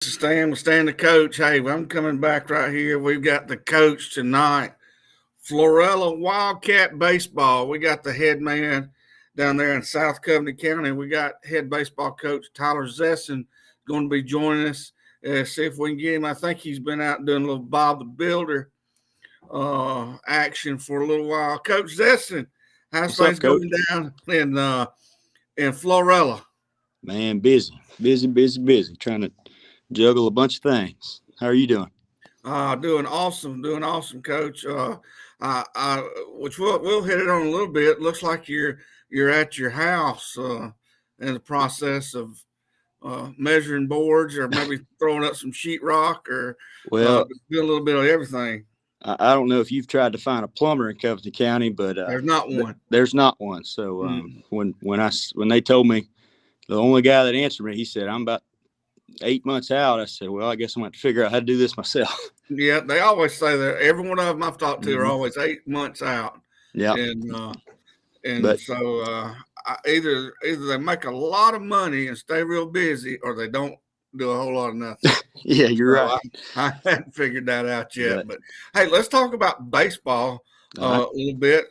Stan the coach. Hey, I'm coming back right here. We've got the coach tonight. Florala Wildcat Baseball. We got the head man down there in South Covenant County. We got head baseball coach Tyler Zessin going to be joining us. See if we can get him. I think he's been out doing a little Bob the Builder action for a little while. Coach Zessin, how's What's up, things Coach? going down in Florala? Man, busy. Trying to juggle a bunch of things. How are you doing? Doing awesome, Coach. Which we'll hit it on a little bit. Looks like you're at your house in the process of measuring boards, or maybe throwing up some sheetrock, or Well, doing a little bit of everything. I don't know if you've tried to find a plumber in Covington County, but There's not one. there's not one. So when they told me, the only guy that answered me, he said, "I'm about 8 months out." I said, "Well, I guess I'm going to have to figure out how to do this myself." Yeah, they always say that. Every one of them I've talked to are Mhm. always 8 months out. Yeah. And But so either they make a lot of money and stay real busy, or they don't do a whole lot of nothing. yeah, you're So right. I hadn't figured that out yet. But But hey, let's talk about baseball all right. a little bit.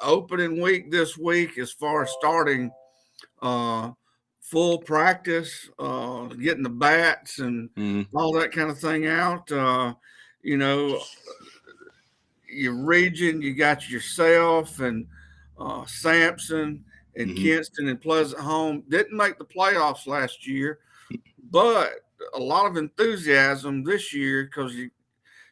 Opening week this week, as far as starting uh, full practice, getting the bats and Mhm. all that kind of thing out. You know, your region, you got yourself and Sampson and Mhm. Kinston and Pleasant Home. Didn't make the playoffs last year, but a lot of enthusiasm this year because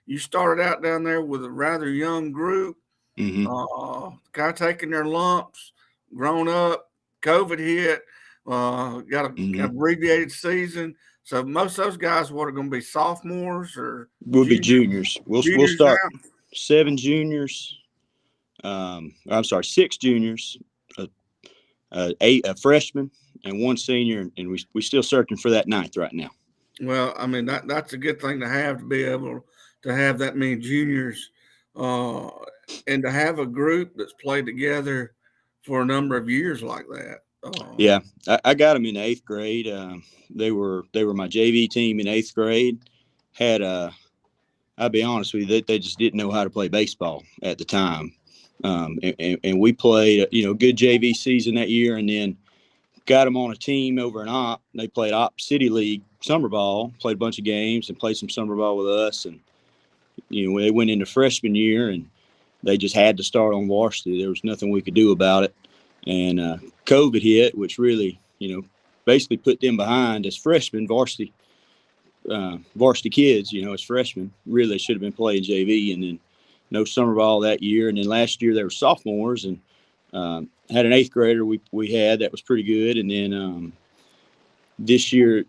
you started out down there with a rather young group, Mhm. kind of taking their lumps, grown up, COVID hit, got an Mhm. abbreviated season. So most of those guys, what are going to be sophomores or We'll be juniors? juniors. We'll Juniors start now. 7 juniors. I'm sorry, 6 juniors, a freshman, and one senior, and we still searching for that ninth right now. Well, I mean that's a good thing to have, to be able to have that many juniors, uh, and to have a group that's played together for a number of years like that. Yeah, I got them in the eighth grade. They were my JV team in eighth grade. Had I'll be honest with you, they just didn't know how to play baseball at the time, and we played good JV season that year, and then got them on a team over in Op. They played Op City League summer ball, played a bunch of games, and played some summer ball with us. And they went into freshman year, and they just had to start on varsity. There was nothing we could do about it. And COVID hit, which really, basically put them behind as freshmen. Varsity kids, as freshmen, really should have been playing JV, and then no summer ball that year. And then last year they were sophomores, and had an eighth grader we had that was pretty good. And then this year,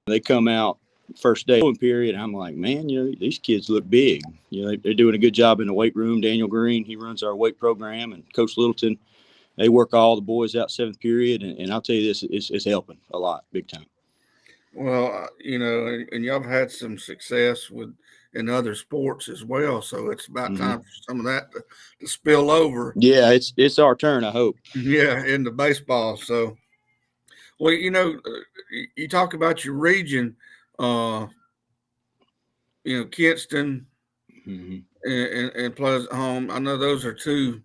they come out first day period. I'm like, man, these kids look big. They're doing a good job in the weight room. Daniel Green, he runs our weight program, and Coach Littleton, they work all the boys out seventh period. And I'll tell you this, it's helping a lot, big time. Well, and y'all have had some success in other sports as well, so it's about Mm-hmm. time for some of that to spill over. Yeah, it's our turn, I hope. Yeah, into baseball. So, well, you talk about your region, uh, Kinston Mm-hmm. and Pleasant Home. I know those are two.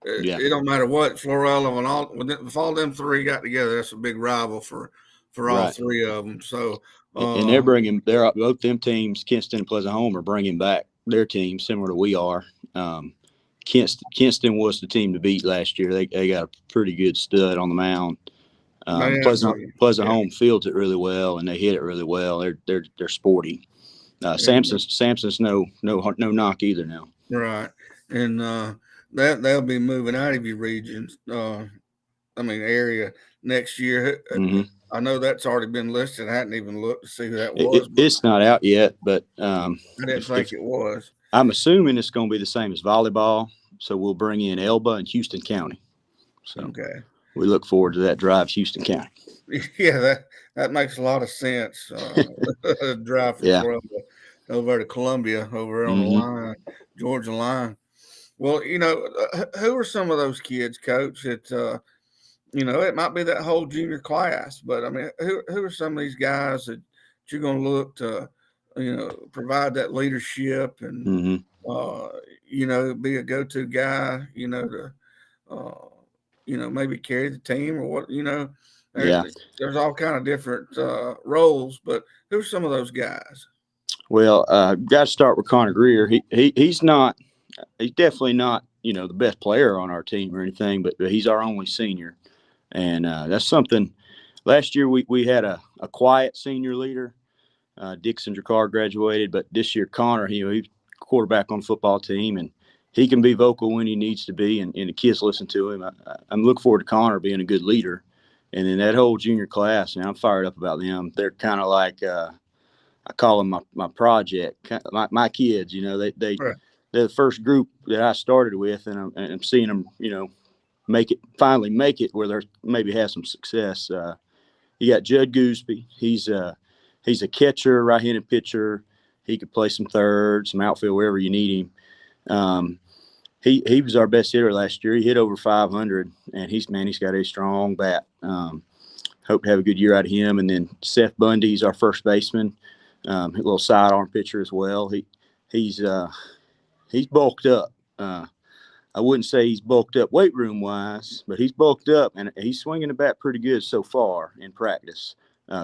Yeah. It don't matter what Florala and if all them three got together, that's a big rival for all Right. three of them. So, And they're both them teams, Kinston and Pleasant Home, are bringing back their team similar to we are. Kinston was the team to beat last year. They got a pretty good stud on the mound. Pleasant Home fields it really well, and they hit it really well. They're sporty. Sampson's no knock either now. Right, and that they'll be moving out of your regions. Area next year. Mm-hmm. I know that's already been listed. I hadn't even looked to see who that was. It's not out yet, but I didn't think it was. I'm assuming it's going to be the same as volleyball. So we'll bring in Elba and Houston County. So okay, we look forward to that drive, Houston County. Yeah, that makes a lot of sense. Drive from Florida over to Columbia, over on the line, Georgia line. Well, who are some of those kids, Coach? That it might be that whole junior class, but I mean, who are some of these guys that you're going to look to, provide that leadership and, Mm-hmm. be a go-to guy, to, maybe carry the team or what, Yeah. there's all kind of different roles, but who's some of those guys? Well, got to start with Conor Greer. He's definitely not, the best player on our team or anything, but he's our only senior. And that's something. Last year we had a quiet senior leader. Dixon Jacquard graduated, but this year Connor, he's quarterback on the football team, and he can be vocal when he needs to be, and the kids listen to him. I'm looking forward to Connor being a good leader. And then that whole junior class, and I'm fired up about them. They're kind of like I call them my project, my kids. They're Right. the first group that I started with, and I'm seeing them, finally make it where they're maybe have some success. You got Judd Goosebee. He's a catcher, right-handed pitcher. He could play some third, some outfield, wherever you need him. He was our best hitter last year. He hit over 500, and he's got a strong bat. Hope to have a good year out of him. And then Seth Bundy, he's our first baseman, a little sidearm pitcher as well. He's bulked up. I wouldn't say he's bulked up weight room wise, but he's bulked up, and he's swinging the bat pretty good so far in practice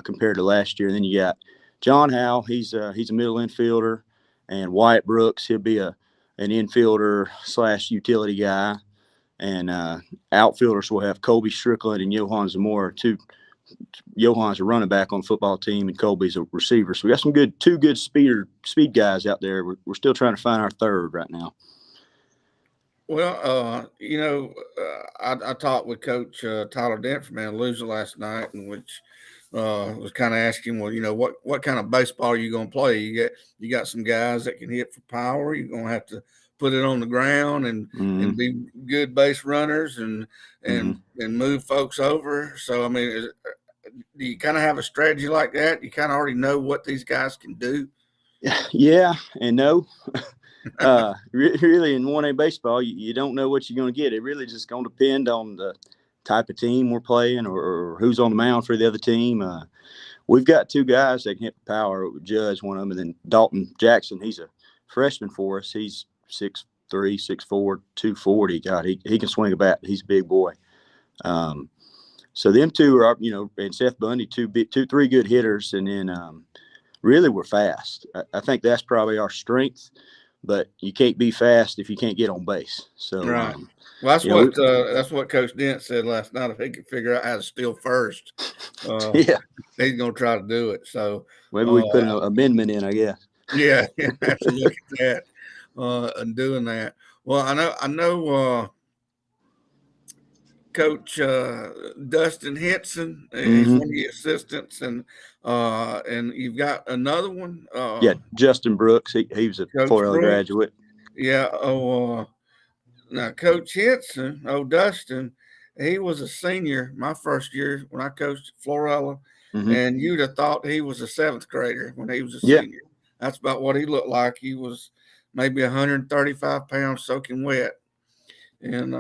compared to last year. And then you got John Howe. He's a middle infielder, and Wyatt Brooks. He'll be an infielder / utility guy. And outfielders will have Colby Strickland and Johan Zamora. Johan's a running back on the football team, and Colby's a receiver. So we got two good speed guys out there. We're still trying to find our third right now. Well, I talked with Coach Tyler Dent from Andalusia last night, in which was kind of asking, well, what kind of baseball are you going to play? You got some guys that can hit for power. You're going to have to put it on the ground and be good base runners and move folks over. So, I mean, do you kind of have a strategy like that? You kind of already know what these guys can do? Yeah and no. Really, in 1A baseball, you don't know what you're going to get. It really just going to depend on the type of team we're playing or who's on the mound for the other team. We've got two guys that can hit power. Judd's one of them, and then Dalton Jackson. He's a freshman for us. He's 6'3", 6'4", 240. God, he can swing a bat. He's a big boy. So them two are, and Seth Bundy, three good hitters, and then really we're fast. I think that's probably our strength. But you can't be fast if you can't get on base. So right. Well, that's what Coach Dent said last night. If he could figure out how to steal first, he's going to try to do it. So maybe we put an amendment in, I guess. Yeah, have to look at that and doing that. Well, I know. Coach Dustin Henson, he's one of the assistants, and you've got another one. Justin Brooks. He was a Florala graduate. Yeah. Now Coach Henson, Dustin, he was a senior my first year when I coached at Florala, and you'd have thought he was a 7th grader when he was a senior. That's about what he looked like. He was maybe 135 pounds soaking wet. And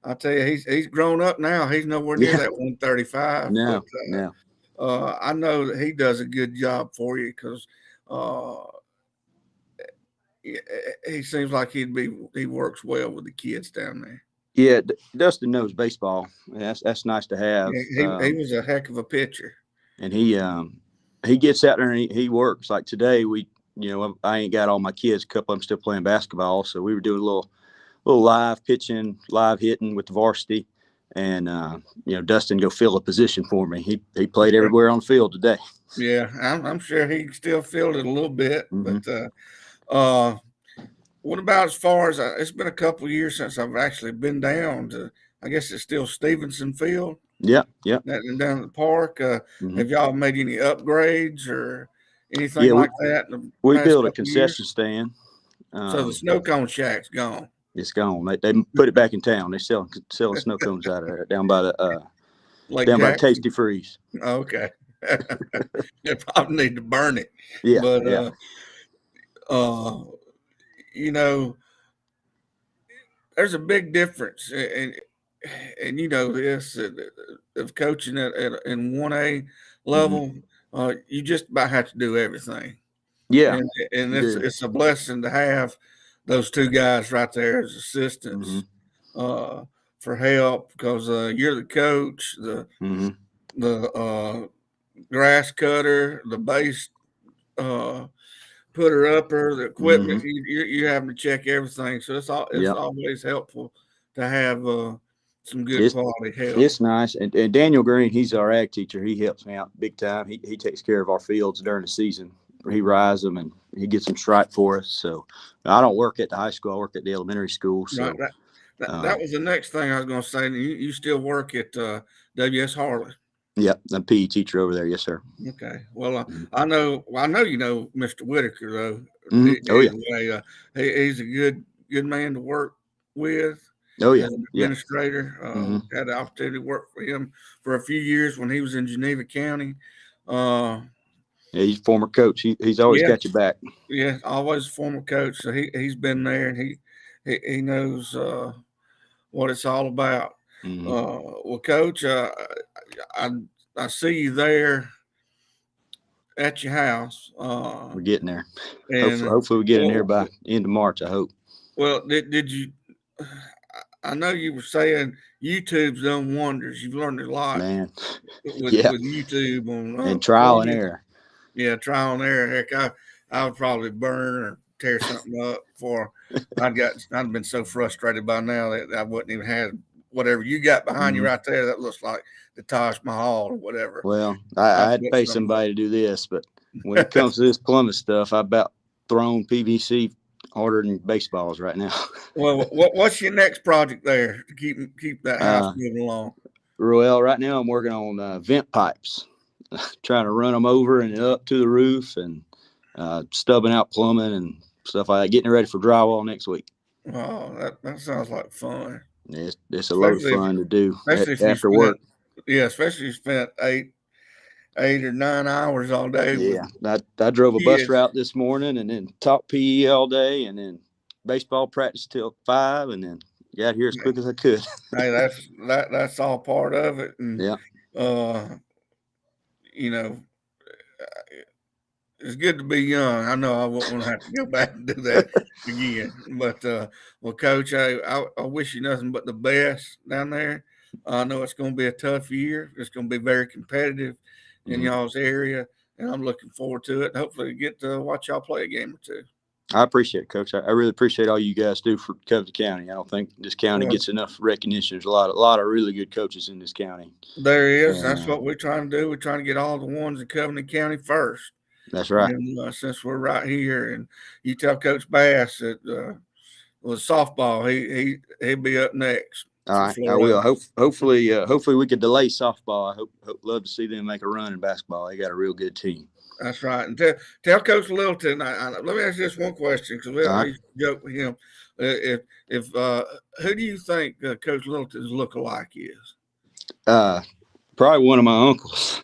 I tell you, he's grown up now. He's nowhere near that 135. No. I know that he does a good job for you because he seems like he works well with the kids down there. Yeah, Dustin knows baseball. That's nice to have. Yeah, he was a heck of a pitcher, and he gets out there and he works. Like today, I ain't got all my kids. A couple of them still playing basketball, so we were doing a little live pitching, live hitting with the varsity, and Dustin go fill a position for me. He played everywhere on the field today. Yeah, I'm sure he still filled it a little bit, but what about as far as it's been a couple of years since I've actually been down to, I guess it's still Stevenson Field. Yeah. Down at the park. Have y'all made any upgrades or anything like that? We built a concession stand. So the snow cone shack's gone. It's gone. They put it back in town. They selling snow cones out of there down by by Tasty Freeze. Okay. They probably need to burn it. Yeah. But there's a big difference, and this of coaching in 1A level you just about have to do everything. Yeah, And you do. it's a blessing to have those two guys right there as assistants Mm-hmm. for help, because you're the coach, Mm-hmm. the grass cutter, the base putter upper, the equipment. Mm-hmm. You're having to check everything, so it's Yep. always helpful to have some good It's quality help. it's nice. And Daniel Green, he's our ag teacher. He helps me out big time. He takes care of our fields during the season. He rides them and he gets them striped for us. So I don't work at the high school. I work at the elementary school. Right. So That was the next thing I was going to say. You still work at W.S. Harley. yeah, I'm a PE teacher over there. Yes, sir. Okay. Well, Mm-hmm. I know you know Mr. Whitaker though. Mm-hmm. Oh yeah. Anyway, he's a good man to work with. Oh yeah. As an Yeah. administrator, Mm-hmm. had the opportunity to work for him for a few years when he was in Geneva County. Yeah, he's a former coach. He's always got your back. Yeah, always a former coach. So he's been there, and he knows what it's all about. Mm-hmm. Well, Coach, I see you there at your house. We're getting there. And Hopefully we get in here by end of March. I hope. Well, did you? I know you were saying YouTube's done wonders. You've learned a lot, man. with YouTube on and trial and error. Yeah, trial and error. Heck, I would probably burn or tear something up before I'd been so frustrated by now that I wouldn't even have whatever you got behind you right there. That looks like the Taj Mahal or whatever. Well, I had to pay somebody to do this, but when it comes to this plumbing stuff, I about thrown PVC harder than baseballs right now. Well, what's your next project there to keep that house moving along? Well, right now I'm working on vent pipes, trying to run them over and up to the roof, and stubbing out plumbing and stuff like that, getting ready for drywall next week. Oh, that sounds like fun. It's a lot of fun to do after work. Yeah, especially if you spent 8 or 9 hours all day. Yeah, I drove a bus route this morning and then taught PE all day and then baseball practice till 5 and then got here as quick as I could. Hey, that's all part of it. And, yeah. You know, it's good to be young. I know I won't want to have to go back and do that again. But, well, Coach, I wish you nothing but the best down there. I know it's going to be a tough year. It's going to be very competitive in y'all's area, and I'm looking forward to it. Hopefully get to watch y'all play a game or two. I appreciate it, Coach. I really appreciate all you guys do for Covington County. I don't think this county gets enough recognition. There's a lot of really good coaches in this county. There is. That's what we're trying to do. We're trying to get all the ones in Covington County first. That's right. And since we're right here, and you tell Coach Bass that with softball, he'll be up next. All right, I will. Hopefully we could delay softball. I love to see them make a run in basketball. They got a real good team. That's right. And tell Coach Littleton. Let me ask you this one question, because I used to joke with him. If who do you think Coach Littleton's lookalike is? Probably one of my uncles.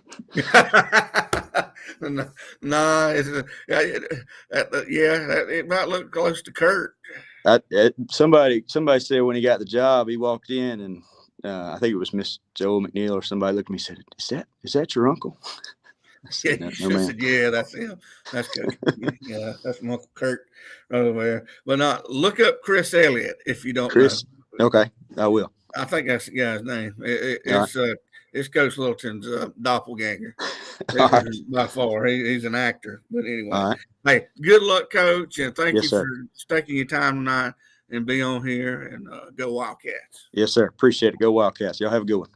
No, it might look close to Kurt. Somebody said when he got the job, he walked in and I think it was Miss Joe McNeil or somebody looked at me and said, "Is that your uncle?" I said, said, "Yeah, that's him. That's good. Yeah, that's my Uncle Kurt over there." But look up Chris Elliott if you don't know. Okay, I will. I think that's the guy's name. It's Coach Littleton's doppelganger. By far, he's an actor. But anyway, hey, good luck, Coach, and thank you for taking your time tonight and be on here, and go Wildcats. Yes, sir. Appreciate it. Go Wildcats. Y'all have a good one.